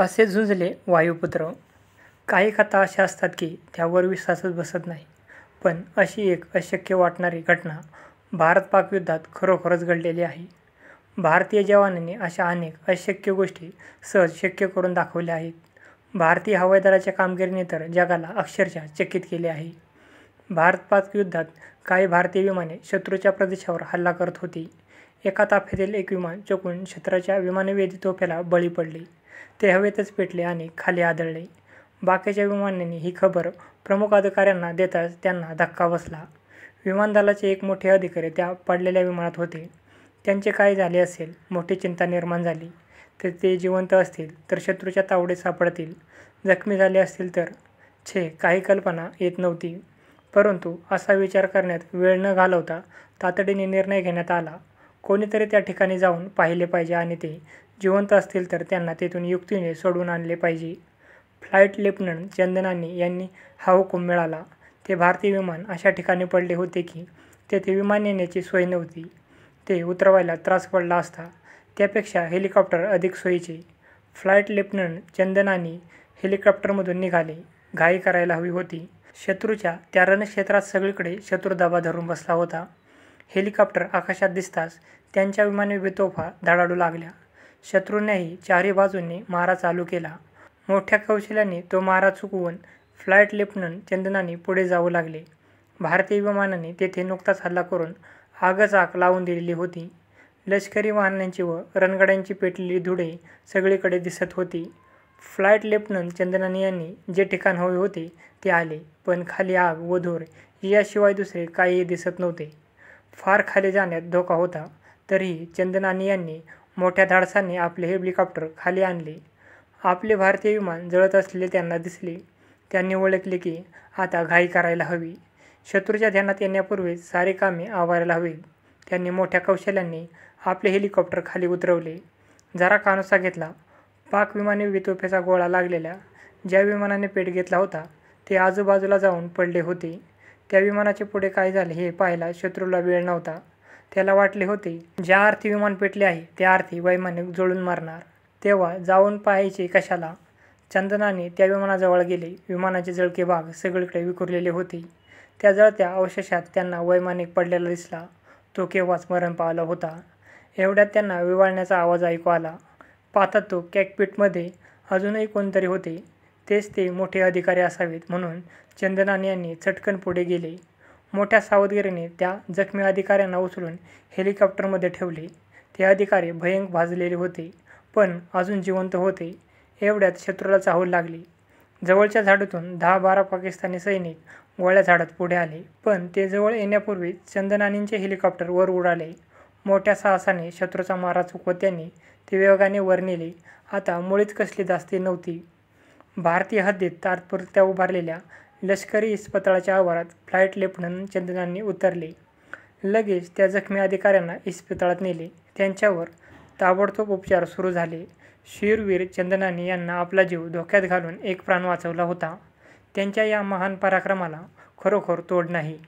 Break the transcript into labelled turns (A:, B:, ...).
A: असे झुंजले वायुपुत्र. काही कथा अशा असतात की त्यावर विश्वासच बसत नाही. पण अशी एक अशक्य वाटणारी घटना भारत-पाक युद्धात खरोखरच घडलेली आहे. भारतीय जवानांनी अशा अनेक अशक्य गोष्टी सहज शक्य करून दाखवल्या आहेत. भारतीय हवाई दलाच्या कामगिरीने तर जगाला अक्षरशः चकित केले आहे. भारत-पाक युद्धात काही भारतीय विमाने शत्रूच्या प्रदेशावर हल्ला करत होती. एका ताफ्यातील एक विमान चुकून शत्रूच्या विमानवेधी तोफेला बळी पडले. ते हवेतच पेटले आणि खाली आदळले. बाकीच्या विमानांनी ही खबर प्रमुख अधिकाऱ्यांना देताच त्यांना धक्का बसला. विमानदलाचे एक मोठे अधिकारी त्या पडलेल्या विमानात होते. त्यांचे काय झाले असेल? मोठी चिंता निर्माण झाली. तर ते जिवंत असतील तर शत्रूच्या तावडीत सापडतील, जखमी झाले असतील तर? काही कल्पना येत नव्हती. परंतु असा विचार करण्यात वेळ न घालवता तातडीने निर्णय घेण्यात आला. कोणीतरी त्या ठिकाणी जाऊन पाहिले पाहिजे आणि ते जिवंत असतील तर त्यांना तेथून युक्तीने सोडवून आणले पाहिजे. फ्लाईट लेफ्टनंट चंदनानी यांनी हा हुकूम मिळाला. ते भारतीय विमान अशा ठिकाणी पडले होते की तेथे विमान येण्याची सोय नव्हती. ते उतरवायला त्रास पडला असता. त्यापेक्षा हेलिकॉप्टर अधिक सोयीचे. फ्लाईट लेफ्टनंट चंदनानी हेलिकॉप्टरमधून निघाले. घाई करायला हवी होती. शत्रूच्या त्या रणक्षेत्रात सगळीकडे शत्रुदाबा धरून बसला होता. हेलिकॉप्टर आकाशात दिसताच त्यांच्या विमानवेधी तोफा धडाडू लागल्या. शत्रूनेही चारही बाजूंनी मारा चालू केला. मोठ्या कौशल्याने तो मारा चुकवून फ्लाईट लेफ्टनंट चंदनानी पुढे जाऊ लागले. भारतीय विमानाने तेथे नुकताच हल्ला करून आगच आग लावून दिलेली होती. लष्करी वाहनांची व रणगाड्यांची पेटलेली धुळे सगळीकडे दिसत होती. फ्लाईट लेफ्टनंट चंदनानी यांनी जे ठिकाण हवे होते ते आले, पण खाली आग व धूर याशिवाय दुसरे काहीही दिसत नव्हते. फार खाली जाण्यात धोका होता. तरीही चंदनानी यांनी मोठ्या धाडसाने आपले हेलिकॉप्टर खाली आणले. आपले भारतीय विमान जळत असलेले त्यांना दिसले. त्यांनी ओळखले की आता घाई करायला हवी. शत्रूच्या ध्यानात येण्यापूर्वीच सारी कामे आवरायला हवीत. त्यांनी मोठ्या कौशल्याने आपले हेलिकॉप्टर खाली उतरवले. जरा कानोसा घेतला. पाक विमानवेधी तोफेचा गोळा लागलेल्या ज्या विमानाने पेट घेतला होता ते आजूबाजूला जाऊन पडले होते. त्या विमानाचे पुढे काय झाले हे पाहायला शत्रूला वेळ नव्हता. त्याला वाटले होते ज्या अर्थी विमान पेटले आहे त्या अर्थी वैमानिक जळून मरणार. तेव्हा जाऊन पाहायचे कशाला? चंदनानी त्या विमानाजवळ गेले. विमानाचे जळके भाग सगळीकडे विखुरलेले होते. त्या जळत्या अवशेषात त्यांना वैमानिक पडलेला दिसला. तो केव्हाच मरण पावला होता. एवढ्यात त्यांना विव्हाळण्याचा आवाज ऐकू आला. पाहतात तो कॉकपिटमध्ये अजूनही कोणतरी होते. तेच ते मोठे अधिकारी असावेत म्हणून चंदनानी यांनी चटकन पुढे गेले. मोठ्या सावधगिरीने त्या जखमी अधिकाऱ्यांना उचलून हेलिकॉप्टरमध्ये ठेवले. ते अधिकारी भयंकर भाजलेले होते, पण अजून जिवंत होते. एवढ्यात शत्रूला चाहूल लागली. जवळच्या झाडीतून 10-12 पाकिस्तानी सैनिक गोळ्या झाडत पुढे आले. पण ते जवळ येण्यापूर्वी चंदनानींचे हेलिकॉप्टर वर उडाले. मोठ्या साहसाने शत्रूचा मारा चुकवत त्यांनी ते वेगाने वर नेले. आता मुळीच कसली धास्ती नव्हती. भारतीय हद्दीत तात्पुरत्या उभारलेल्या लष्करी इस्पितळाच्या आवारात फ्लाईट लेफ्टनंट चंदनानी उतरले. लगेच त्या जखमी अधिकाऱ्यांना इस्पितळात नेले. त्यांच्यावर ताबडतोब उपचार सुरू झाले. शूरवीर चंदनानी यांना आपला जीव धोक्यात घालून एक प्राण वाचवला होता. त्यांच्या या महान पराक्रमाला खरोखर तोड नाही.